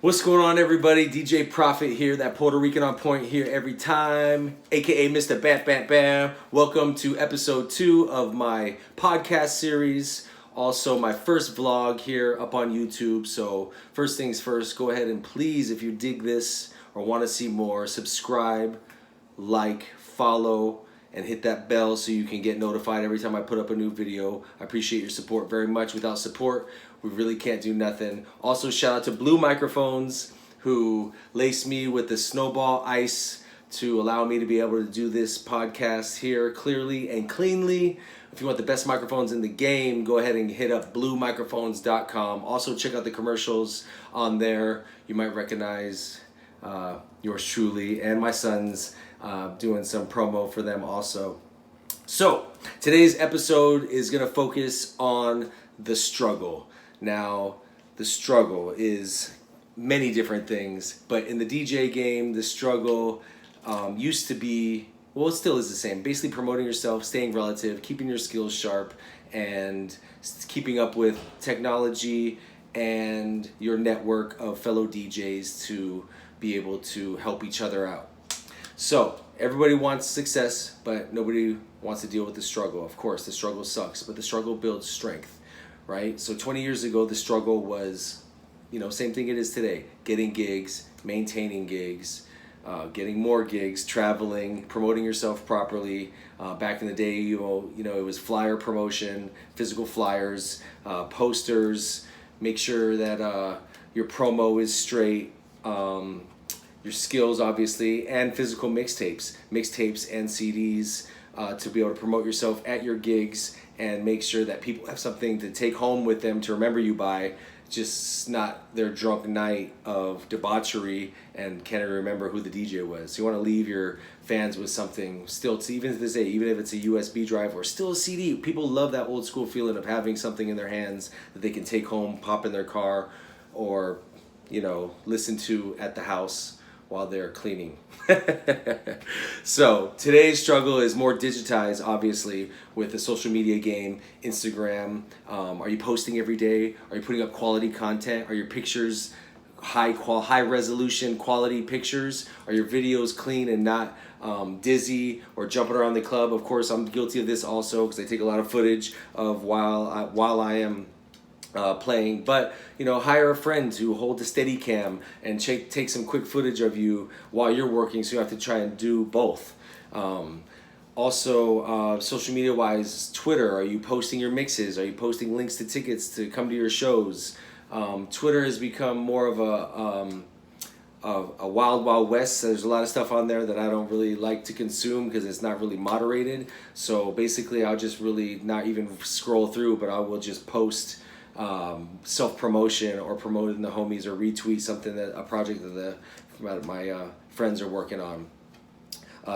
What's going on, everybody? DJ Prophet here, that Puerto Rican on point here every time, aka Mr. Bam Bam Bam. Welcome to episode 2 of my podcast series. Also, my first vlog here up on YouTube. So, first things first, go ahead and please, if you dig this or want to see more, subscribe, like, follow, and hit that bell so you can get notified every time I put up a new video. I appreciate your support very much. Without support, we really can't do nothing. Also, shout out to Blue Microphones, who laced me with the snowball ice to allow me to be able to do this podcast here clearly and cleanly. If you want the best microphones in the game, go ahead and hit up bluemicrophones.com. Also, check out the commercials on there. You might recognize yours truly and my sons doing some promo for them also. So, today's episode is going to focus on the struggle. Now, the struggle is many different things, but in the DJ game, the struggle used to be, well, it still is the same. Basically promoting yourself, staying relative, keeping your skills sharp, and keeping up with technology and your network of fellow DJs to be able to help each other out. So, everybody wants success, but nobody wants to deal with the struggle. Of course, the struggle sucks, but the struggle builds strength. Right? So 20 years ago, the struggle was, same thing it is today. Getting gigs, maintaining gigs, getting more gigs, traveling, promoting yourself properly. Back in the day, it was flyer promotion, physical flyers, posters. Make sure that your promo is straight. Your skills, obviously, and physical mixtapes and CDs to be able to promote yourself at your gigs and make sure that people have something to take home with them to remember you by, just not their drunk night of debauchery and can't remember who the DJ was. So you want to leave your fans with something still, even to this day, even if it's a USB drive or still a CD. People love that old school feeling of having something in their hands that they can take home, pop in their car, or, listen to at the house while they're cleaning. So today's struggle is more digitized, obviously, with the social media game, Instagram. Are you posting every day? Are you putting up quality content? Are your pictures high resolution quality pictures? Are your videos clean and not dizzy or jumping around the club? Of course, I'm guilty of this also because I take a lot of footage of while I am playing, but hire a friend to hold the steady cam and take some quick footage of you while you're working, so you have to try and do both. Also, social media wise, Twitter, are you posting your mixes? Are you posting links to tickets to come to your shows? Twitter has become more of a wild west. There's a lot of stuff on there that I don't really like to consume because it's not really moderated. So basically I'll just really not even scroll through, but I will just post self-promotion or promoting the homies or retweet something, a project that my friends are working on.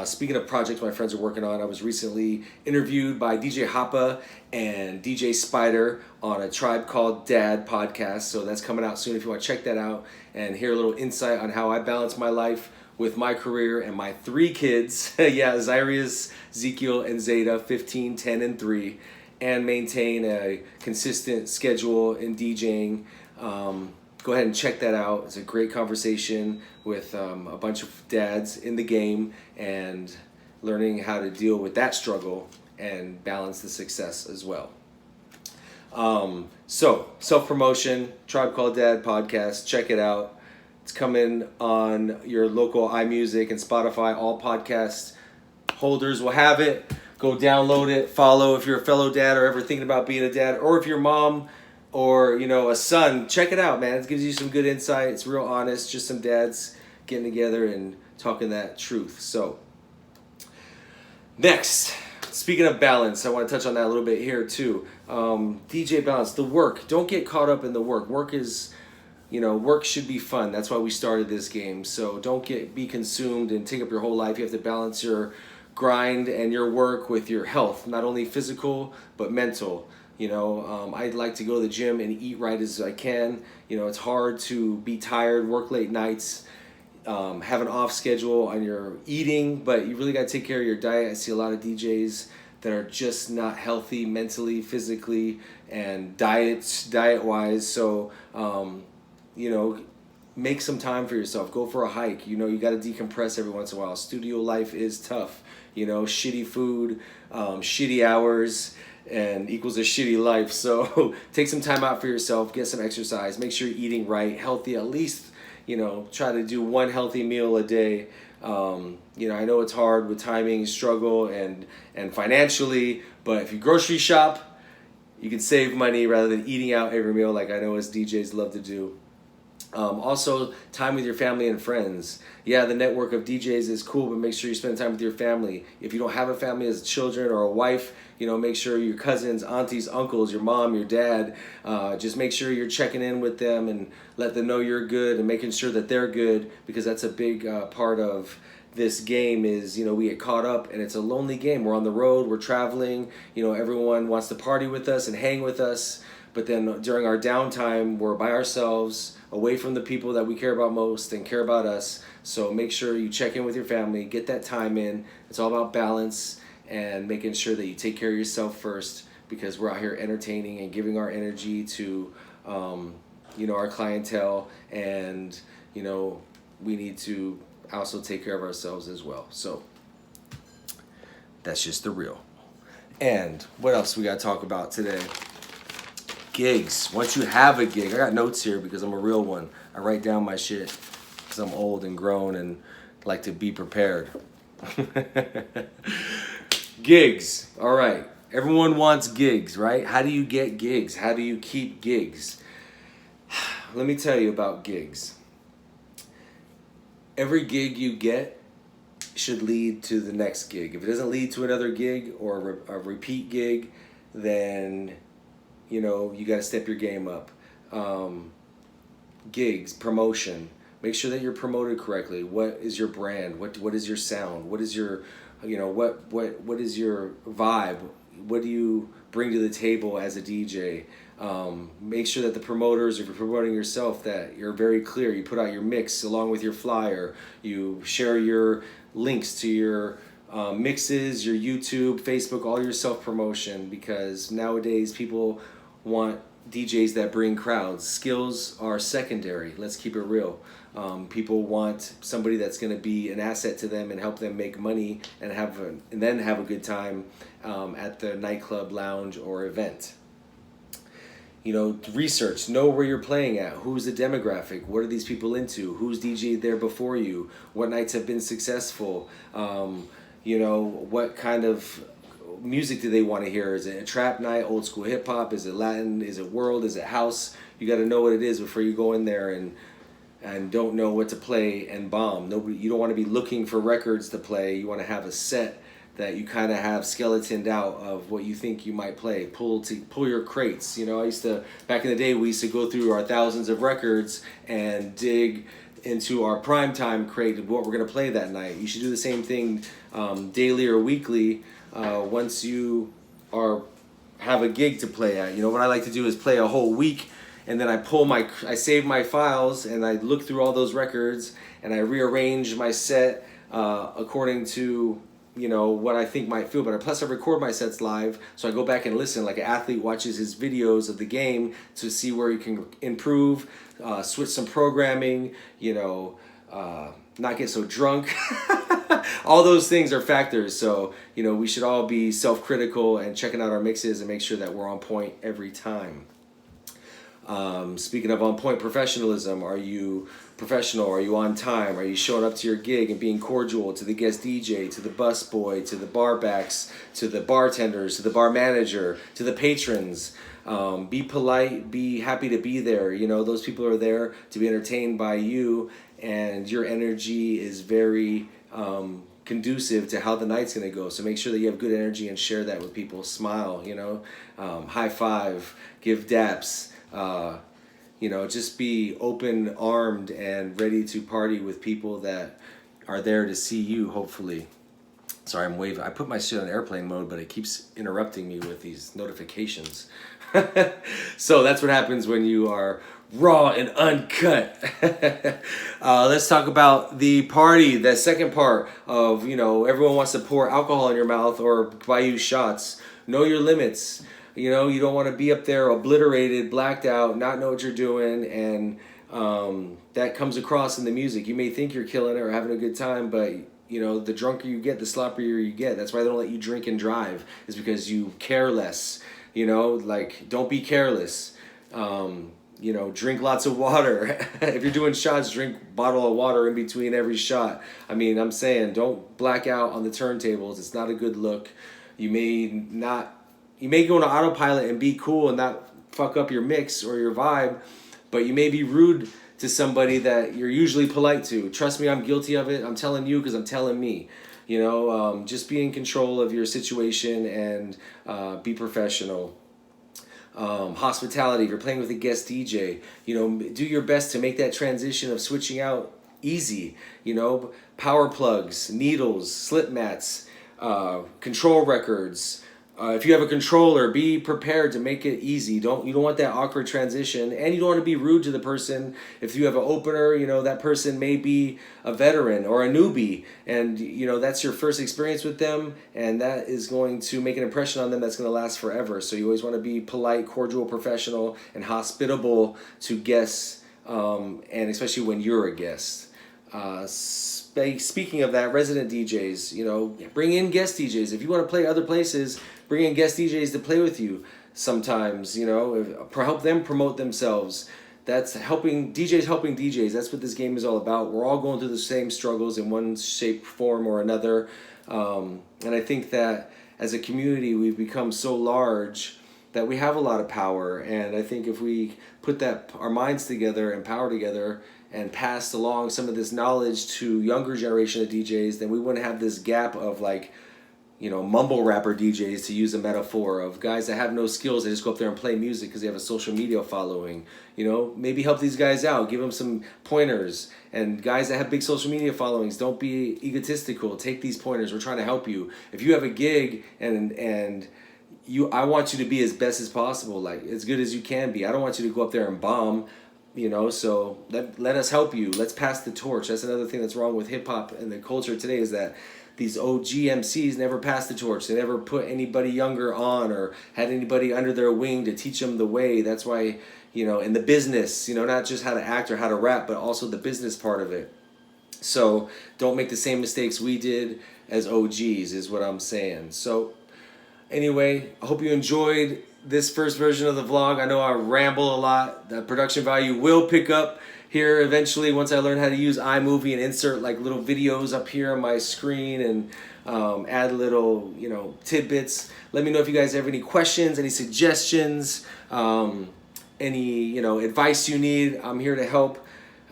Speaking of projects my friends are working on, I was recently interviewed by DJ Hoppa and DJ Spider on a Tribe Called Dad podcast, so that's coming out soon if you want to check that out and hear a little insight on how I balance my life with my career and my 3 kids, Zarius, Ezekiel, and Zeta, 15, 10, and 3, and maintain a consistent schedule in DJing. Go ahead and check that out. It's a great conversation with a bunch of dads in the game and learning how to deal with that struggle and balance the success as well. So, self-promotion, Tribe Called Dad podcast, check it out. It's coming on your local iMusic and Spotify. All podcast holders will have it. Go download it, follow if you're a fellow dad or ever thinking about being a dad, or if you're a mom or a son, check it out, man. It gives you some good insight. It's real honest, just some dads getting together and talking that truth. So, next, speaking of balance, I want to touch on that a little bit here too. DJ balance, the work. Don't get caught up in the work. Work is, work should be fun. That's why we started this game. So don't be consumed and take up your whole life. You have to balance your grind and your work with your health, not only physical but mental. I'd like to go to the gym and eat right as I can. It's hard to be tired, work late nights, have an off schedule on your eating, but you really got to take care of your diet. I see a lot of DJs that are just not healthy mentally, physically, and diet wise. So make some time for yourself. Go for a hike. You know, you got to decompress every once in a while. Studio life is tough. You know, shitty food, shitty hours, and equals a shitty life. So take some time out for yourself. Get some exercise. Make sure you're eating right, healthy. At least, you know, try to do one healthy meal a day. You know, I know it's hard with timing, struggle, and financially, but if you grocery shop, you can save money rather than eating out every meal like I know us DJs love to do. Also, time with your family and friends. Yeah, the network of DJs is cool, but make sure you spend time with your family. If you don't have a family as children or a wife, you know, make sure your cousins, aunties, uncles, your mom, your dad, just make sure you're checking in with them and let them know you're good and making sure that they're good, because that's a big part of this game. Is, you know, we get caught up and it's a lonely game. We're on the road, we're traveling, you know, everyone wants to party with us and hang with us, but then during our downtime, we're by ourselves, away from the people that we care about most and care about us. So make sure you check in with your family, get that time in. It's all about balance and making sure that you take care of yourself first, because we're out here entertaining and giving our energy to, you know, our clientele, and, you know, we need to also take care of ourselves as well. So that's just the real. And what else we got to talk about today? Gigs. Once you have a gig, I got notes here because I'm a real one. I write down my shit because I'm old and grown and like to be prepared. Gigs. All right. Everyone wants gigs, right? How do you get gigs? How do you keep gigs? Let me tell you about gigs. Every gig you get should lead to the next gig. If it doesn't lead to another gig or a repeat gig, then, you know, you got to step your game up. Gigs, promotion. Make sure that you're promoted correctly. What is your brand? What is your sound? What is your, you know, what is your vibe? What do you bring to the table as a DJ? Make sure that the promoters, if you're promoting yourself, that you're very clear. You put out your mix along with your flyer. You share your links to your mixes, your YouTube, Facebook, all your self-promotion, because nowadays people want DJs that bring crowds. Skills are secondary. Let's keep it real. People want somebody that's going to be an asset to them and help them make money and then have a good time at the nightclub, lounge, or event. You know, research, know where you're playing at, who's the demographic, what are these people into, who's DJ'd there before you, what nights have been successful, you know, what kind of music do they want to hear? Is it a trap night, old school hip hop, is it Latin, is it world, is it house? You got to know what it is before you go in there and don't know what to play and bomb. You don't want to be looking for records to play. You want to have a set that you kind of have skeletoned out of what you think you might play. Pull your crates. You know, back in the day, we used to go through our thousands of records and dig into our primetime crate of what we're going to play that night. You should do the same thing daily or weekly once you have a gig to play at. You know, what I like to do is play a whole week, and then I save my files and I look through all those records and I rearrange my set according to, you know, what I think might feel better. Plus I record my sets live, so I go back and listen like an athlete watches his videos of the game to see where he can improve, switch some programming, you know, not get so drunk. All those things are factors. So, you know, we should all be self-critical and checking out our mixes and make sure that we're on point every time. Speaking of on point professionalism, are you professional? Are you on time? Are you showing up to your gig and being cordial to the guest DJ, to the bus boy, to the bar backs, to the bartenders, to the bar manager, to the patrons? Be polite, be happy to be there. You know, those people are there to be entertained by you, and your energy is very conducive to how the night's going to go. So make sure that you have good energy and share that with people. Smile, you know, high five, give daps. You know, just be open-armed and ready to party with people that are there to see you, hopefully. Sorry, I'm waving. I put my shit on airplane mode, but it keeps interrupting me with these notifications. So that's what happens when you are raw and uncut. Let's talk about the party, the second part of, you know, everyone wants to pour alcohol in your mouth or buy you shots. Know your limits. You know, you don't want to be up there obliterated, blacked out, not know what you're doing, and that comes across in the music. You may think you're killing it or having a good time, but the drunker you get, the sloppier you get. That's why they don't let you drink and drive, is because you care less. Like, don't be careless. Drink lots of water. If you're doing shots, drink a bottle of water in between every shot. I mean, I'm saying, don't black out on the turntables. It's not a good look. You may go into autopilot and be cool and not fuck up your mix or your vibe, but you may be rude to somebody that you're usually polite to. Trust me, I'm guilty of it. I'm telling you because I'm telling me. Just be in control of your situation and be professional. Hospitality, if you're playing with a guest DJ, do your best to make that transition of switching out easy. Power plugs, needles, slip mats, control records. If you have a controller, be prepared to make it easy. You don't want that awkward transition, and you don't want to be rude to the person. If you have an opener, that person may be a veteran or a newbie, and that's your first experience with them, and that is going to make an impression on them that's going to last forever. So you always want to be polite, cordial, professional, and hospitable to guests, and especially when you're a guest. Speaking of that, resident DJs, bring in guest DJs. If you want to play other places, bring in guest DJs to play with you sometimes, help them promote themselves. That's helping DJs. That's what this game is all about. We're all going through the same struggles in one shape, form, or another. And I think that as a community, we've become so large that we have a lot of power. And I think if we put our minds together and power together and passed along some of this knowledge to younger generation of DJs, then we wouldn't have this gap of mumble rapper DJs, to use a metaphor, of guys that have no skills. They just go up there and play music because they have a social media following. Maybe help these guys out, give them some pointers. And guys that have big social media followings, don't be egotistical. Take these pointers. We're trying to help you. If you have a gig and I want you to be as best as possible, like as good as you can be. I don't want you to go up there and bomb. So let us help you. Let's pass the torch. That's another thing that's wrong with hip-hop and the culture today, is that these OG MCs never passed the torch. They never put anybody younger on or had anybody under their wing to teach them the way. That's why, in the business, not just how to act or how to rap, but also the business part of it. So don't make the same mistakes we did as OGs, is what I'm saying. So anyway, I hope you enjoyed this first version of the vlog. I know I ramble a lot. The production value will pick up here eventually once I learn how to use iMovie and insert little videos up here on my screen and add little tidbits. Let me know if you guys have any questions, any suggestions, any advice you need. I'm here to help.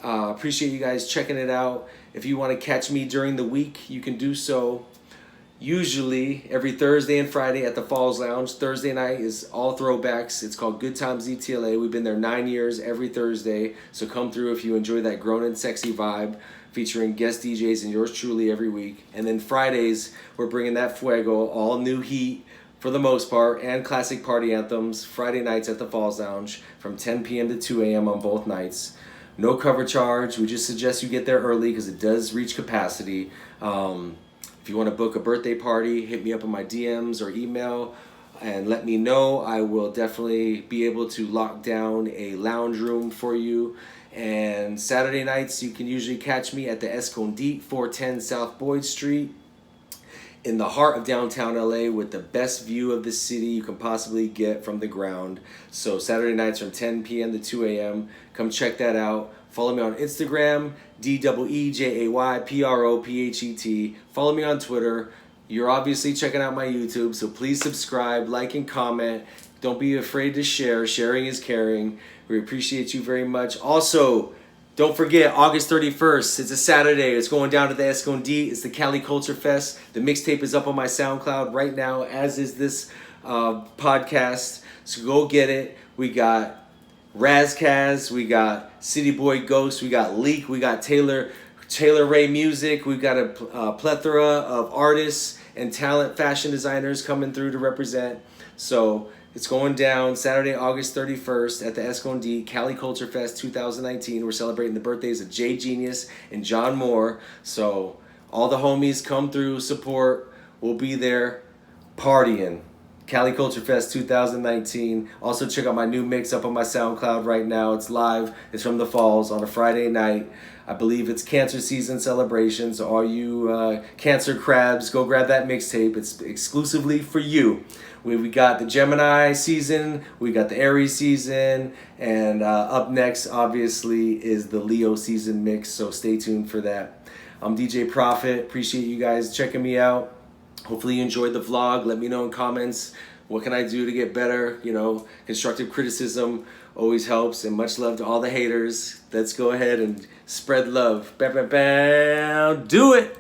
Appreciate you guys checking it out. If you want to catch me during the week, you can do so. Usually every Thursday and Friday at the Falls Lounge. Thursday night is all throwbacks. It's called Good Times ETLA. We've been there 9 years every Thursday. So come through if you enjoy that grown and sexy vibe, featuring guest DJs and yours truly every week. And then Fridays, we're bringing that fuego, all new heat for the most part, and classic party anthems. Friday nights at the Falls Lounge from 10 p.m. to 2 a.m. on both nights. No cover charge. We just suggest you get there early because it does reach capacity. If you want to book a birthday party, hit me up on my DMs or email and let me know. I will definitely be able to lock down a lounge room for you. And Saturday nights, you can usually catch me at the Escondite, 410 South Boyd Street, in the heart of downtown LA, with the best view of the city you can possibly get from the ground. So Saturday nights from 10 p.m. to 2 a.m. Come check that out. Follow me on Instagram, DEEJAYPROPHET. Follow me on Twitter. You're obviously checking out my YouTube, so please subscribe, like, and comment. Don't be afraid to share. Sharing is caring. We appreciate you very much. Also, don't forget, August 31st, it's a Saturday. It's going down to the Escondite. It's the Cali Culture Fest. The mixtape is up on my SoundCloud right now, as is this podcast. So go get it. We got Razkaz, we got City Boy Ghost, we got Leak, we got Taylor Ray Music. We've got a plethora of artists and talent, fashion designers coming through to represent. So it's going down Saturday, August 31st at the Escondite Cali Culture Fest 2019. We're celebrating the birthdays of Jay Genius and John Moore. So all the homies come through, support. We'll be there partying. Cali Culture Fest 2019. Also check out my new mix up on my SoundCloud right now. It's live. It's from the Falls on a Friday night. I believe it's cancer season celebration, so all you cancer crabs, go grab that mixtape. It's exclusively for you. We got the Gemini season, we got the Aries season, and up next, obviously, is the Leo season mix, so stay tuned for that. I'm DJ Prophet. Appreciate you guys checking me out. Hopefully you enjoyed the vlog. Let me know in comments, what can I do to get better? You know, constructive criticism always helps, and much love to all the haters. Let's go ahead and spread love. Bam, bam, bam. Do it!